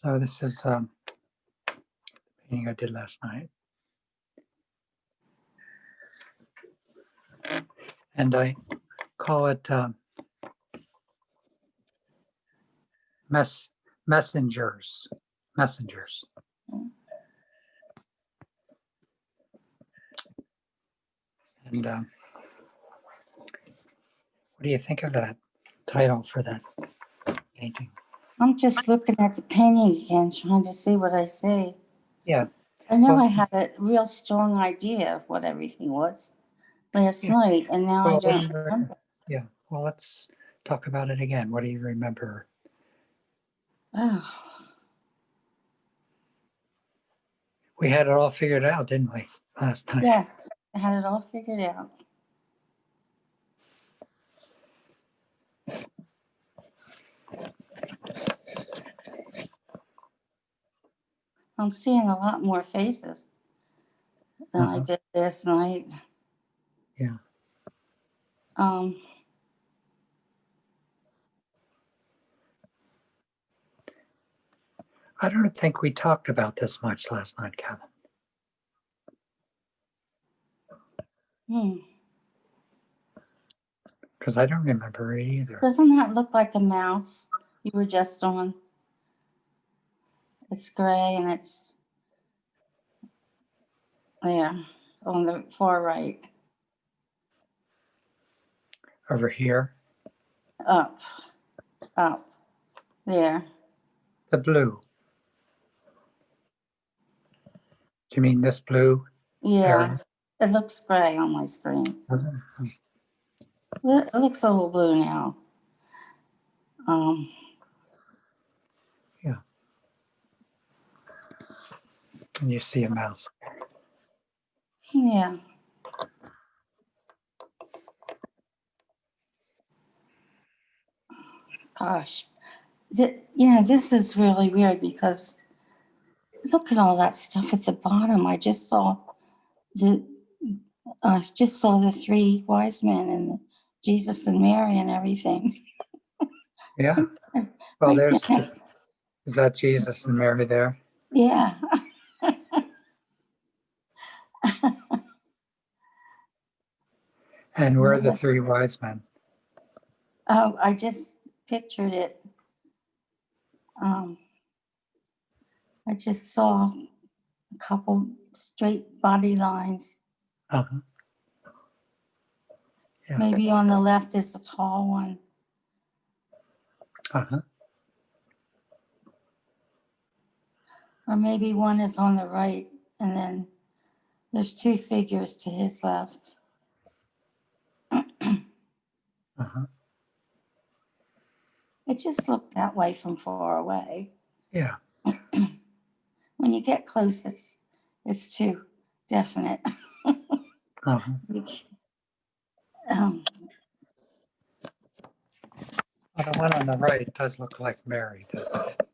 So this is painting I did last night. And I call it messengers. Messengers. And what do you think of that title for that painting? I'm just looking at the painting again, trying to see what I see. Yeah. I know Well, I had a real strong idea of what everything was last Yeah. night, and now I Well, don't remember. yeah. Well, let's talk about it again. What do you remember? Oh, We had it all figured out, didn't we, last time? yes, I had it all figured out. I'm seeing a lot more faces than I did last night. Yeah. I don't think we talked about this much last night, Kevin. Because I don't remember it either. Doesn't that look like a mouse you were just on? It's gray and it's there on the far right. Over here? Up, there. The blue. Do you mean this blue? Yeah, area? it looks gray on my screen. Does it? It looks a little blue now. Yeah. And you see a mouse. Yeah. Gosh, this is really weird because look at all that stuff at the bottom. I just saw the three wise men and Jesus and Mary and everything. Yeah. Well, Right there's, there. is that Jesus and Mary there? Yeah. And where are the three wise men? Oh, I just pictured it. I just saw a couple straight body lines. Uh-huh. Yeah. Maybe on the left is a tall one. Uh-huh. Or maybe one is on the right, and then there's two figures to his left. Uh-huh. It just looked that way from far away. Yeah. When you get close, it's too definite. Uh-huh. Well, the one on the right does look like Mary, doesn't it?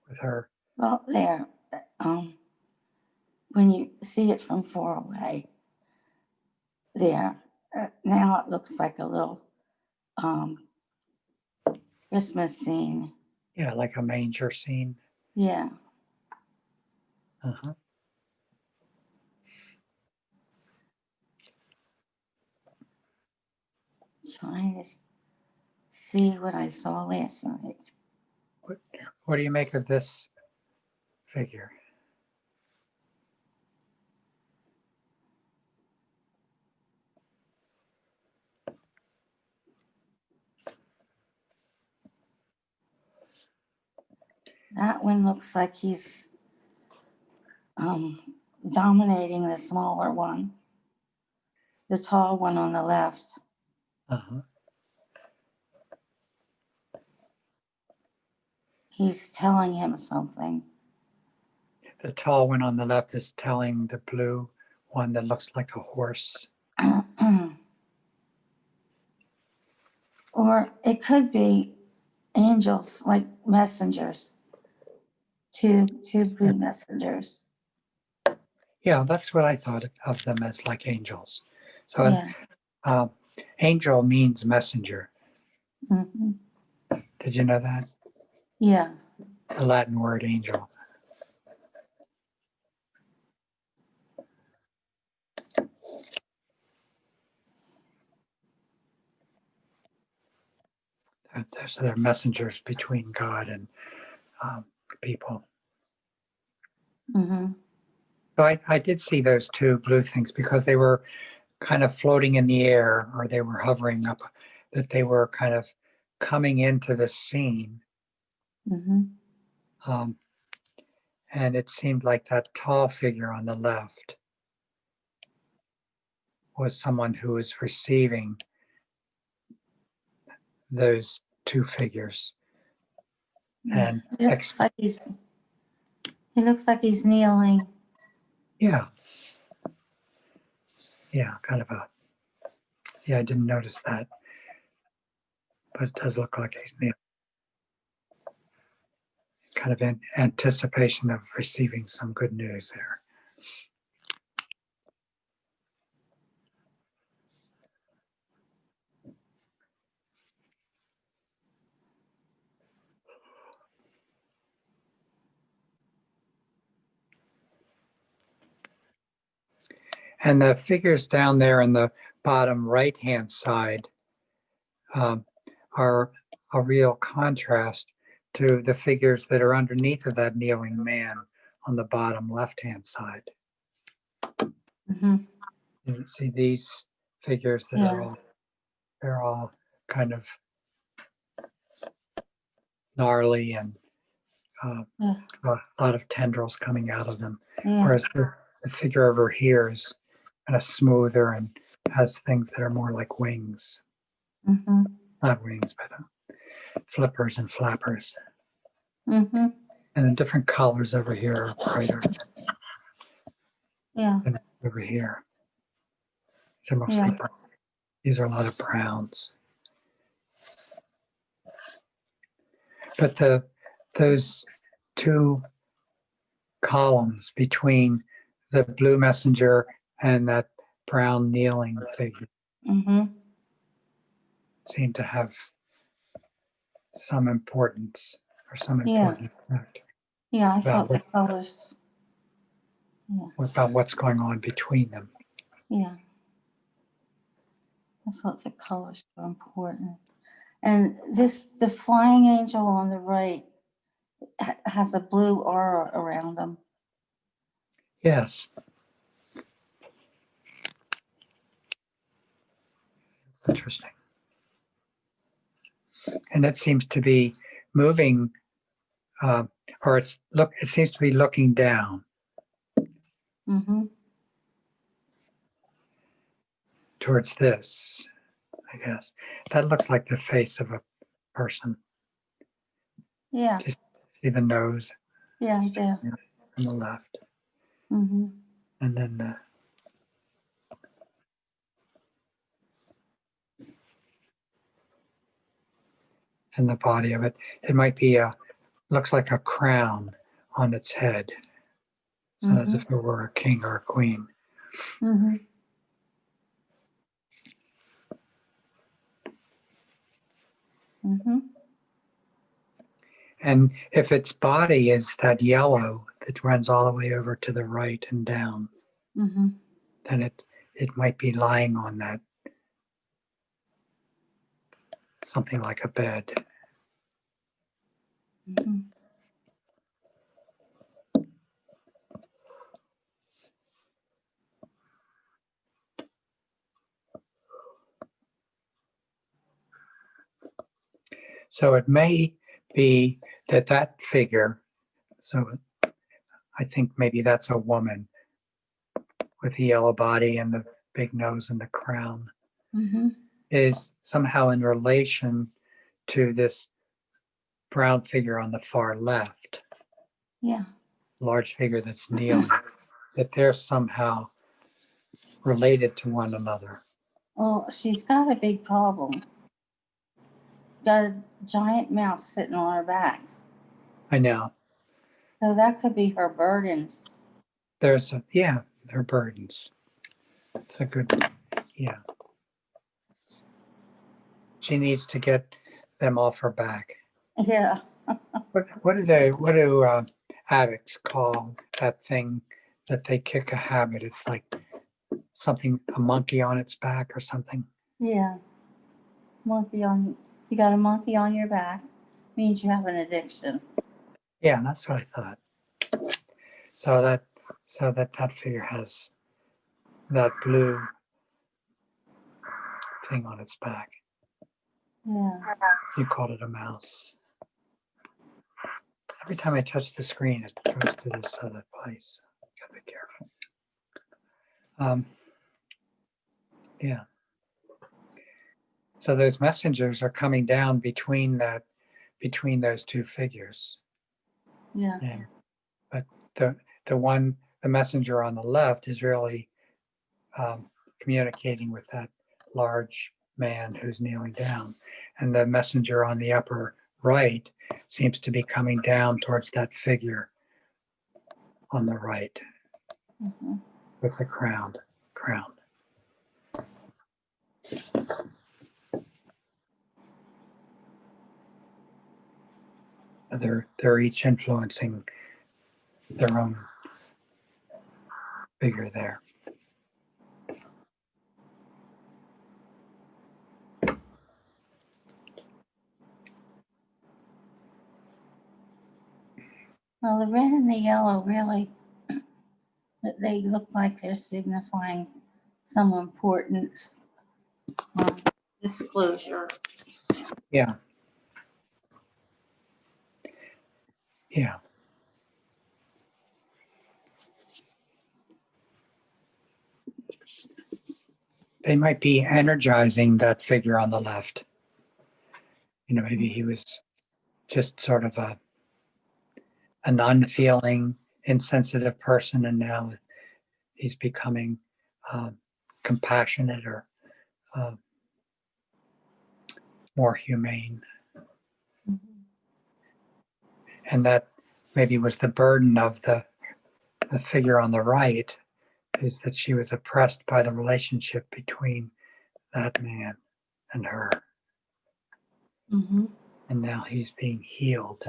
With her. Well, there. When you see it from far away, there. Now it looks like a little Christmas scene. Yeah, like a manger scene. Yeah. Uh-huh. Trying to see what I saw last night. What do you make of this figure? That one looks like he's dominating the smaller one. The tall one on the left. Uh-huh. He's telling him something. The tall one on the left is telling the blue one that looks like a horse. Or it could be angels, like messengers. Two blue messengers. Yeah, that's what I thought of them as, like angels. So Yeah. angel means messenger. Mm-hmm. Did you know that? Yeah. The Latin word angel. So they're messengers between God and people. Mm-hmm. So I did see those two blue things because they were kind of floating in the air, or they were hovering up, that they were kind of coming into the scene. Mm-hmm. Um, and it seemed like that tall figure on the left was someone who was receiving those two figures. And He looks like he's kneeling. yeah, kind of I didn't notice that, but it does look like he's kneeling, kind of in anticipation of receiving some good news there. And the figures down there in the bottom right-hand side um, are a real contrast to the figures that are underneath of that kneeling man on the bottom left-hand side. Mm-hmm. You see these figures that Yeah. they're all kind of gnarly and Yeah. a lot of tendrils coming out of them. Yeah. Whereas the figure over here is kind of smoother and has things that are more like wings. Mm-hmm. Not wings, but flippers and flappers. Mm-hmm. And the different colors over here are brighter Yeah. than over here. They're mostly Yeah. brown. These are a lot of browns. But those two columns between the blue messenger and that brown kneeling figure Mm-hmm. seem to have some importance or some Yeah. important effect Yeah. I about thought the colors. Yeah. about what's going on between them. Yeah. I thought the colors were important. And the flying angel on the right has a blue aura around him. Yes, interesting. And it seems to be moving, or it seems to be looking down Mm-hmm. towards this, I guess. That looks like the face of a person. Yeah. Just see the nose Yeah, I do. on the left, Mm-hmm. and then and the body of it. It might be looks like a crown on its head, so as if it were a king or a queen. Mm-hmm. Mm-hmm. And if its body is that yellow that runs all the way over to the right and down, Mm-hmm. then it might be lying on that, something like a bed. Mm-hmm. So it may be that figure, so I think maybe that's a woman with the yellow body and the big nose and the crown, Mm-hmm. is somehow in relation to this brown figure on the far left, Yeah. large figure that's kneeling, that they're somehow related to one another. Well, she's got a big problem. Got a giant mouse sitting on her back. I know. So that could be her burdens. They're burdens. It's a good, yeah. She needs to get them off her back. Yeah. What do addicts call that thing that they kick a habit? It's like something, a monkey on its back or something. Yeah. You got a monkey on your back, means you have an addiction. Yeah, that's what I thought. So that figure has that blue thing on its back. Yeah. You called it a mouse. Every time I touch the screen, it goes to this other place. Gotta be careful. Yeah. So those messengers are coming down between those two figures. Yeah. And but the messenger on the left is really communicating with that large man who's kneeling down, and the messenger on the upper right seems to be coming down towards that figure on the right Hmm. with the crown. They're each influencing their own figure there. Well, the red and the yellow really, they look like they're signifying some important disclosure. Yeah. Yeah. They might be energizing that figure on the left. Maybe he was just sort of a unfeeling, insensitive person, and now he's becoming compassionate or uh, more humane. Mhm. And that maybe was the burden of the figure on the right, is that she was oppressed by the relationship between that man and her. Mm-hmm. And now he's being healed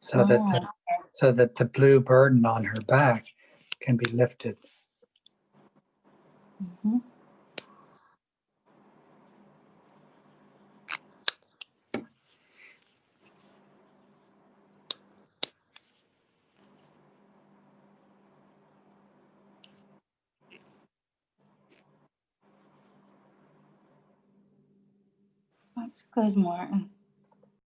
so Oh. that the blue burden on her back can be lifted. Mm-hmm. That's good, Martin.